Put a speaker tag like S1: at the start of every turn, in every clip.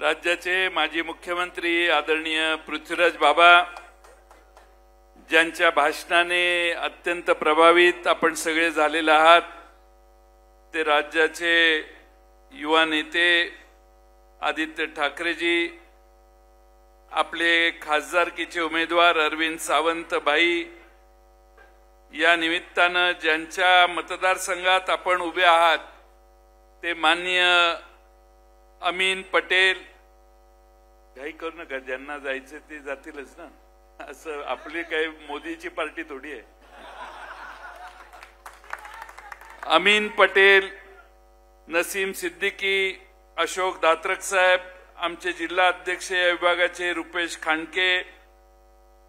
S1: राज्याचे माजी मुख्यमंत्री आदरणीय पृथ्वीराज बाबा ज्यांच्या भाषणाने अत्यंत प्रभावित आपण सगळे झालेले आहात, ते राज्याचे युवा नेते आदित्य ठाकरेजी, आपले खासदारकीचे उमेदवार अरविंद सावंत भाई, या निमित्तानं ज्यांच्या मतदारसंघात आपण उभे आहात ते माननीय अमीन पटेल, घाई करू नका, ज्यांना जायचे ते जातीलच ना, असं आपली काही मोदीची पार्टी थोडी आहे। अमीन पटेल, नसीम सिद्दीकी, अशोक दात्रक साहेब, आमचे जिल्हा अध्यक्ष या विभागाचे रुपेश खांडके,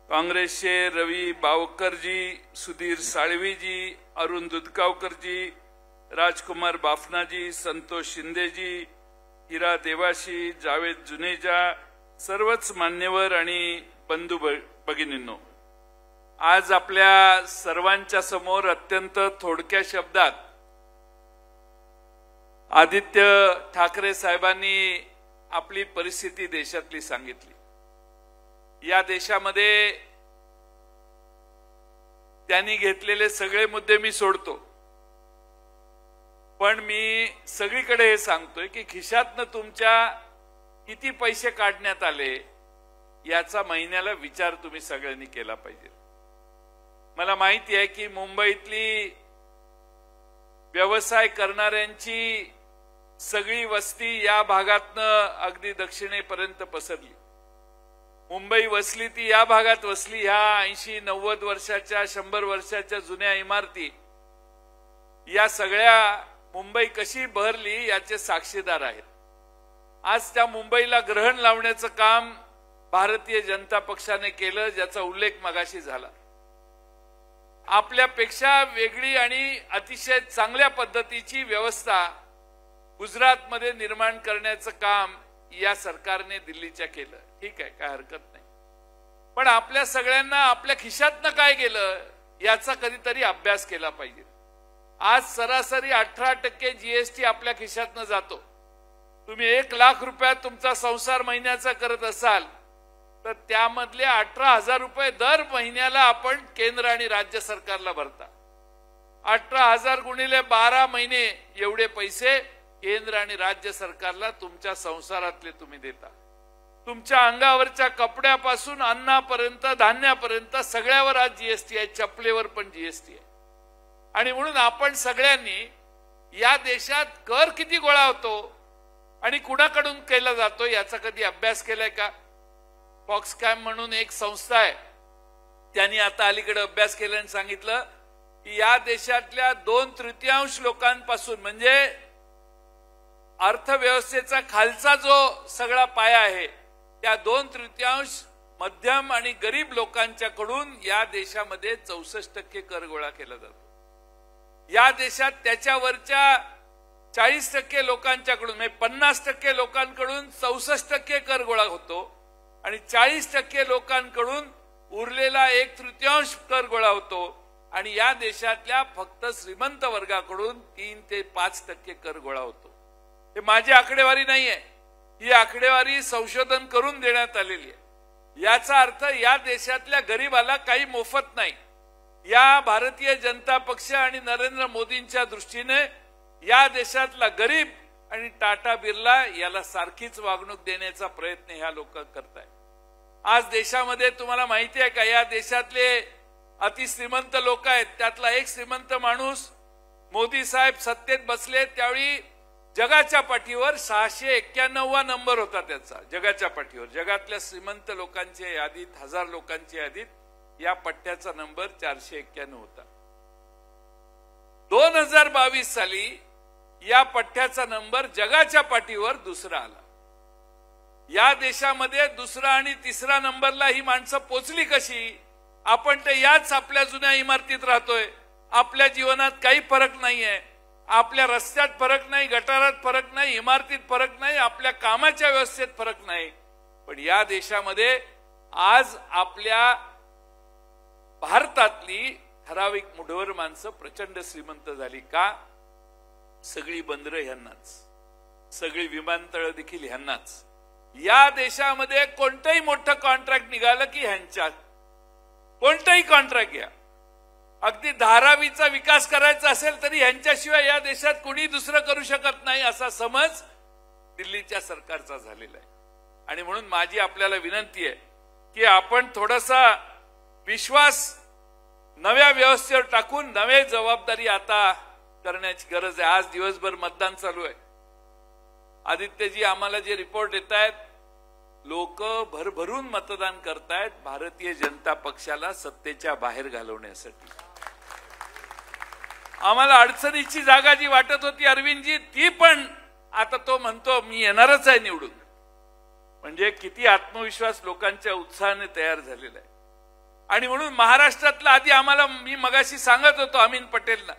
S1: काँग्रेसचे रवी बावकरजी, सुधीर साळवीजी, अरुण दुधगावकरजी, राजकुमार बाफनाजी, संतोष शिंदेजी, हिरा देवाशी, जावेद जुनेजा, सर्वच मान्यवर आणि बंधू भगिनींनो, आज आपल्या सर्वांच्या समोर अत्यंत थोडक्या शब्दात आदित्य ठाकरे साहेबांनी आपली परिस्थिती देशातली सांगितली। या देशामध्ये त्यांनी घेतलेले सगळे मुद्दे मी सोडतो, पण मी सगळीकडे हे सांगतोय की खिशातनं तुमच्या किती पैसे काढण्यात आले याचा महिन्याला विचार तुम्ही सगळ्यांनी केला पाहिजे। मला माहिती आहे की मुंबईतली व्यवसाय करणाऱ्यांची सगळी वस्ती या भागातनं अगदी दक्षिणेपर्यंत पसरली। मुंबई वसली ती या भागात वसली। ह्या 80-90 वर्षाच्या 100 वर्षाच्या जुन्या इमारती, या सगळ्या मुंबई कशी बहरली याचे साक्षीदार आहेत। आज त्या मुंबईला ग्रहण लावण्याचं काम भारतीय जनता पक्षाने केलं, ज्याचा उल्लेख मगाशी झाला। आपल्यापेक्षा वेगळी आणि अतिशय चांगल्या पद्धतीची व्यवस्था गुजरातमध्ये निर्माण करण्याचं काम या सरकारने दिल्लीच्या केलं। ठीक आहे, काय हरकत नाही, पण आपल्या सगळ्यांना आपल्या खिशातनं काय गेलं याचा कधीतरी अभ्यास केला पाहिजे। आज सरासरी 18% जीएसटी आपल्या खिशातनं जातो। तुम्ही 1 लाख रुपयात तुमचा संसार महिन्याचा करत असाल तर त्यामधले 18,000 रुपये दर महिन्याला आपण केंद्र आणि राज्य सरकारला भरता। 18,000 गुणिले 12 महिने एवढे पैसे केंद्र आणि राज्य सरकारला तुमच्या संसारातले तुम्ही देता। तुमच्या अंगावरच्या कपड्यापासून अन्नापर्यंत, धान्यापर्यंत सगळ्यावर आज जीएसटी आहे, चपलेवर पण जीएसटी आहे। आणि म्हणून आपण सगळ्यांनी या देशात कर किती गोळा होतो आणि कुणाकडून केला जातो याचा कधी अभ्यास केलाय का? फॉक्सकॅम म्हणून एक संस्था आहे, त्यांनी आता अलीकडे अभ्यास केला आणि सांगितलं की या देशातल्या 2/3 लोकांपासून, म्हणजे अर्थव्यवस्थेचा खालचा जो सगळा पाया आहे, त्या 2/3 मध्यम आणि गरीब लोकांच्याकडून या देशामध्ये 64% कर गोळा केला जातो। या देशात त्याच्यावरच्या 40% लोकांच्याकडून, म्हणजे 50% लोकांकडून 64% कर गोळा होतो आणि 40% लोकांकडून उरलेला 1/3 कर गोळा होतो। आणि या देशातल्या फक्त श्रीमंत वर्गाकडून 3 ते 5% कर गोळा होतो। हे माझी आकडेवारी नाहीये, ही आकडेवारी संशोधन करून देण्यात आलेली आहे। याचा अर्थ या देशातल्या गरीबाला काही मोफत नाही। या भारतीय जनता पक्ष आणि नरेंद्र मोदींच्या दृष्टीने या देशातला गरीब आणि टाटा बिर्ला याला सारखीच वागणूक देण्याचा प्रयत्न ह्या लोक करतायत। आज देशामध्ये तुम्हाला माहिती आहे का, या देशातले अतिश्रीमंत लोक आहेत, त्यातला एक श्रीमंत माणूस मोदी साहेब सत्तेत बसले त्यावेळी जगाच्या पाठीवर 691वा नंबर होता त्याचा, जगाच्या पाठीवर। जगातल्या श्रीमंत लोकांच्या यादीत, 1000 लोकांच्या यादीत या पट्ट्याचा नंबर 491 होता। 2022 साली या पट्ट्याचा नंबर जगाच्या पाठीवर दुसरा आला। या देशामध्ये दुसरा आणि तिसरा नंबरला ही माणसं पोचली कशी? आपण तर याच आपल्या जुन्या इमारतीत राहतोय, आपल्या जीवनात काही फरक नाहीये, आपल्या रस्त्यात फरक नाही, गटारात फरक नाही, इमारतीत फरक नाही, आपल्या कामाच्या व्यवस्थेत फरक नाही। पण या देशामध्ये आज आपल्या भारतातली ठराविक मुठभर माणसं प्रचंड श्रीमंत झाली का? सगळी बंदरं ह्यांनाच, सगळी विमानतळ देखील ह्यांनाच, या देशामध्ये कोणतंही मोठं कॉन्ट्रॅक्ट निघालं की ह्यांच्यात, कोणतंही कॉन्ट्रॅक्ट घ्या, अगदी धारावीचा विकास करायचा असेल तरी ह्यांच्याशिवाय या देशात कोणी दुसरं करू शकत नाही असा समज दिल्लीच्या सरकारचा झालेला आहे. आणि म्हणून माझी आपल्याला विनंती आहे की आपण थोडासा विश्वास नव्या व्यवस्थेवर टाकून नवी जबाबदारी आता करण्याची गरज आहे. आज दिवसभर मतदान चालू आहे. आदित्यजी, आम्हाला जे रिपोर्ट येत आहेत, लोक भरभरून मतदान करतायत भारतीय जनता पक्षाला सत्तेच्या बाहेर घालवण्यासाठी. आम्हाला अडचणीची जागा जी वाटत होती अरविंदजी, ती पण आता तो म्हणतो मी येणारच आहे निवडून. म्हणजे किती आत्मविश्वास लोकांच्या उत्साहाने तयार झालेला आहे. आणि म्हणून महाराष्ट्रातला आधी आम्हाला, मी मगाशी सांगत होतो अमीन पटेलला,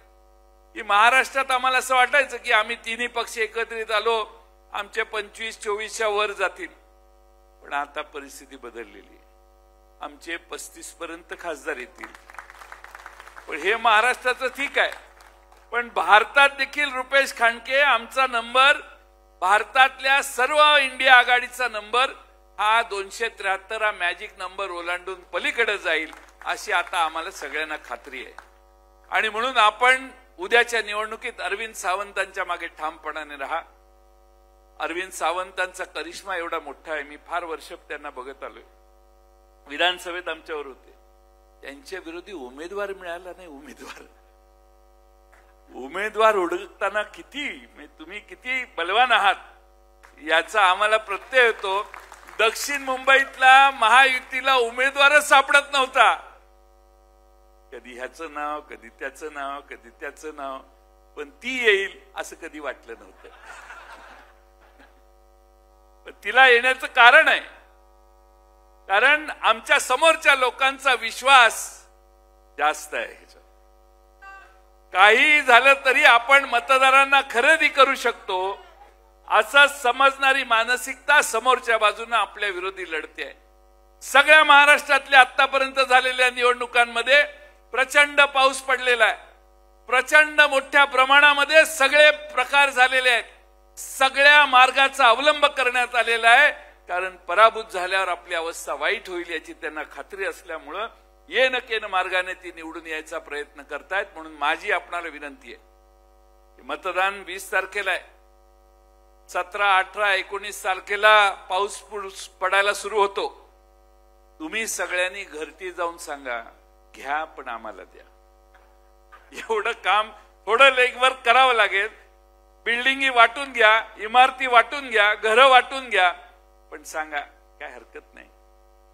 S1: की महाराष्ट्रात आम्हाला असं वाटायचं की आम्ही तिन्ही पक्ष एकत्रित आलो, आमचे 25-24च्या वर जातील. पण आता परिस्थिती बदललेली आहे. आमचे 35 पर्यंत खासदार येतील. पण हे महाराष्ट्राचं ठीक आहे, पण भारतात देखील रुपेश खांडके आमचा नंबर, भारतातल्या सर्व इंडिया आघाडीचा नंबर हा 273 हा मॅजिक नंबर ओलांडून पलीकडे जाईल अशी आता आम्हाला सगळ्यांना खात्री आहे. आणि म्हणून आपण उद्याच्या निवडणुकीत अरविंद सावंतांच्या मागे ठामपणाने राहा. अरविंद सावंतांचा करिश्मा एवढा मोठा आहे. मी फार वर्ष त्यांना बघत आलोय. विधानसभेत आमच्यावर होते, त्यांच्या विरोधी उमेदवार मिळाला नाही. उमेदवार ओळखताना किती, तुम्ही किती बलवान आहात याचा आम्हाला प्रत्यय येतो. दक्षिण मुंबईतला महायुतीला उमेदवारच सापडत नव्हता. कधी ह्याचं नाव, कधी त्याचं नाव, कधी त्याचं नाव, पण ती येईल असं कधी वाटलं नव्हतं. पण तिला येण्याचं कारण आहे, कारण आमच्या समोरच्या लोकांचा विश्वास जास्त आहे. काही झालं तरी आपण मतदारांना खरेदी करू शकतो असं समजणारी मानसिकता समोरच्या बाजूने आपल्या विरोधी लढते आहे. सगळ्या महाराष्ट्रातल्या आतापर्यंत झालेल्या निवडणुकांमध्ये प्रचंड पाऊस पडलेला आहे. प्रचंड मोठ्या प्रमाणामध्ये सगळे प्रकार झालेले आहेत. सगळ्या मार्गाचा अवलंब करण्यात आलेला आहे, कारण पराभूत झाल्यावर आपली अवस्था वाईट होईल याची त्यांना खात्री असल्यामुळं येन केन मार्गाने ती निवडून यायचा प्रयत्न करतायत. म्हणून माझी आपणाला विनंती आहे, मतदान 20 तारखेला आहे. 17, 18, 19 तारखेला पाऊस पडायला सुरू होतो. तुम्ही सगळ्यांनी घरती जाऊन सांगा, घ्या पण आम्हाला द्या. एवढं काम थोडं लेगवर्क करावं लागेल. बिल्डिंगी वाटून घ्या, इमारती वाटून घ्या, घरं वाटून घ्या, पण सांगा, काय हरकत नाही,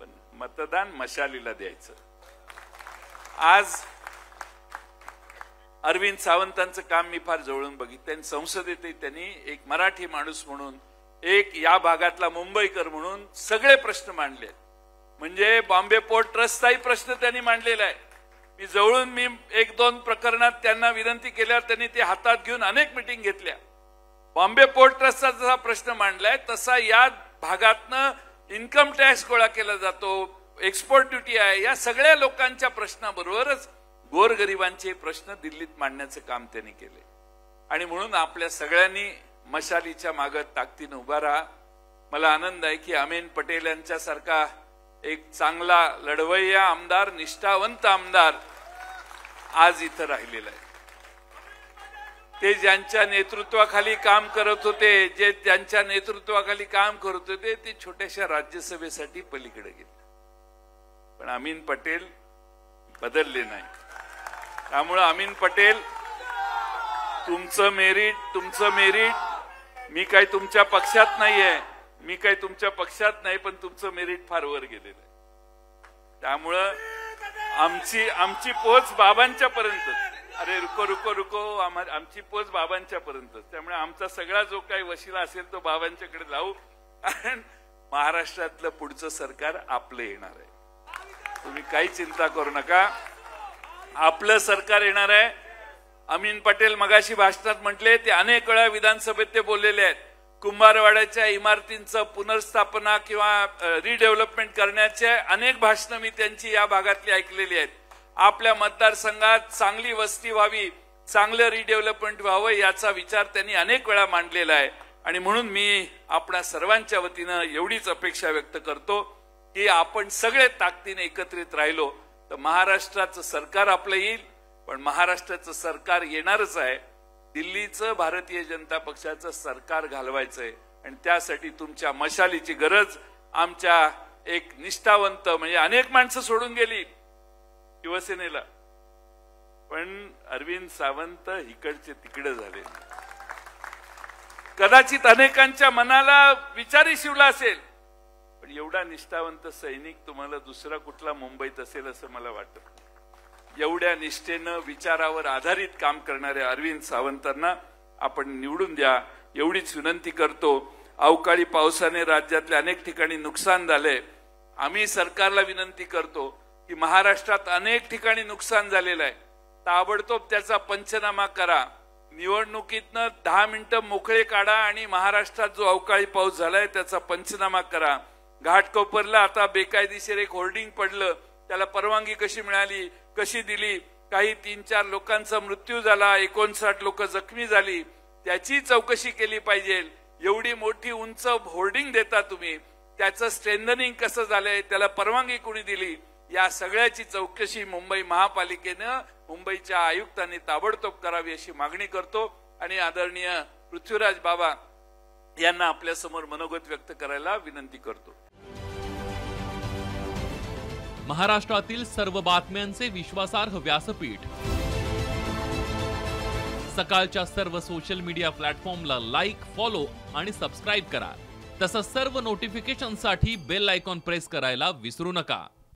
S1: पण मतदान मशालीला द्यायचं. आज अरविंद सावंतांचं काम मी फार जवळून बघितलं. संसदेत त्यांनी एक मराठी माणूस म्हणून, एक या भागातला मुंबईकर म्हणून सगळे प्रश्न मांडले. म्हणजे बॉम्बे पोर्ट ट्रस्टचाही प्रश्न त्यांनी मांडलेला आहे. मी जवळून 1-2 प्रकरणात त्यांना विनंती केल्यावर त्यांनी ते हातात घेऊन अनेक मिटिंग घेतल्या. बॉम्बे पोर्ट ट्रस्टचा जसा प्रश्न मांडलाय तसा या भागातनं इन्कम टॅक्स गोळा केला जातो, एक्सपोर्ट ड्युटी आहे, या सगळ्या लोकांच्या प्रश्नाबरोबरच गोरगरिबांचे प्रश्न दिल्लीत मांडण्याचं काम त्यांनी केले. आणि म्हणून आपल्या सगळ्यांनी मशालीच्या मागे ताकदीने उभा राहा. मला आनंद आहे की अमीन पटेल यांच्यासारखा एक चांगला लढवय्या आमदार, निष्ठावंत आमदार आज इथं राहिलेला आहे. ते ज्यांच्या नेतृत्वाखाली काम करत होते, जे ज्यांच्या नेतृत्वाखाली काम करत होते, ते छोट्याशा राज्यसभेसाठी पलीकडे गेले. पण अमीन पटेल बदलले नाही. त्यामुळे अमीन पटेल, तुमचं मेरिट, मी काही तुमच्या पक्षात नाहीये, पण तुमचं मेरिट फार वर गेलेलं आहे. त्यामुळं आमची पोच बाबांच्या पर्यंत. अरे रुको, आमची पोच बाबांच्या पर्यंत. त्यामुळे आमचा सगळा जो काही वशिला असेल तो बाबांच्याकडे लावू. कारण महाराष्ट्रातलं पुढचं सरकार आपलं येणार आहे. तुम्ही काही चिंता करू नका, आपलं सरकार येणार आहे. अमीन पटेल मगाशी भाषणात म्हटले, ते अनेक वेळा विधानसभेत ते बोललेले आहेत. कुंभारवाड्याच्या इमारतींचं पुनर्स्थापना किंवा रिडेव्हलपमेंट करण्याचे अनेक भाषणं मी त्यांची या भागातली ऐकलेली आहेत. आपल्या मतदारसंघात चांगली वस्ती व्हावी, चांगलं रिडेव्हलपमेंट व्हावं याचा विचार त्यांनी अनेक वेळा मांडलेला आहे. आणि म्हणून मी आपल्या सर्वांच्या वतीनं एवढीच अपेक्षा व्यक्त करतो की आपण सगळे ताकदीने एकत्रित राहिलो तर महाराष्ट्राचं सरकार आपलं येईल, पण महाराष्ट्राचं सरकार येणारच आहे. दिल्लीचं भारतीय जनता पक्षाचं सरकार घालवायचंय आणि त्यासाठी तुमच्या मशालीची गरज. आमच्या एक निष्ठावंत म्हणजे अनेक माणसं सोडून गेली शिवसेनेला, पण अरविंद सावंत इकडचे तिकडे झाले. कदाचित अनेकांच्या मनाला विचारी शिवला असेल, पण एवढा निष्ठावंत सैनिक तुम्हाला दुसरा कुठला मुंबईत असेल असं मला वाटतं. एवढ्या निष्ठेनं विचारावर आधारित काम करणाऱ्या अरविंद सावंतांना आपण निवडून द्या एवढीच विनंती करतो. अवकाळी पावसाने राज्यातल्या अनेक ठिकाणी नुकसान झालंय. आम्ही सरकारला विनंती करतो की महाराष्ट्रात अनेक ठिकाणी नुकसान झालेलं आहे, ताबडतोब त्याचा पंचनामा करा. निवडणुकीतनं 10 मिनिटं मोकळे काढा आणि महाराष्ट्रात जो अवकाळी पाऊस झालाय त्याचा पंचनामा करा. घाटकोपरला आता बेकायदेशीर एक होर्डिंग पडलं, त्याला परवानगी कशी मिळाली, कशी दिली, काही 3-4 लोकांचा मृत्यू झाला, 59 लोक जखमी झाली, त्याची चौकशी केली पाहिजे. एवढी मोठी उंच होर्डिंग देता तुम्ही, त्याचं स्ट्रेंथनिंग कसं झालंय, त्याला परवानगी कोणी दिली, या सगळ्याची चौकशी मुंबई महापालिकेनं मुंबईच्या आयुक्तांनी ताबडतोब करावी अशी मागणी करतो आणि आदरणीय पृथ्वीराज बाबा यांना आपल्या समोर मनोगत व्यक्त करायला विनंती करतो.
S2: महाराष्ट्रातील सर्व बातम्यांचे विश्वासार्ह व्यासपीठ सकाळच्या सर्व सोशल मीडिया प्लॅटफॉर्मला लाईक, फॉलो आणि सबस्क्राईब करा. तसंच सर्व नोटिफिकेशनसाठी बेल आयकॉन प्रेस करायला विसरू नका.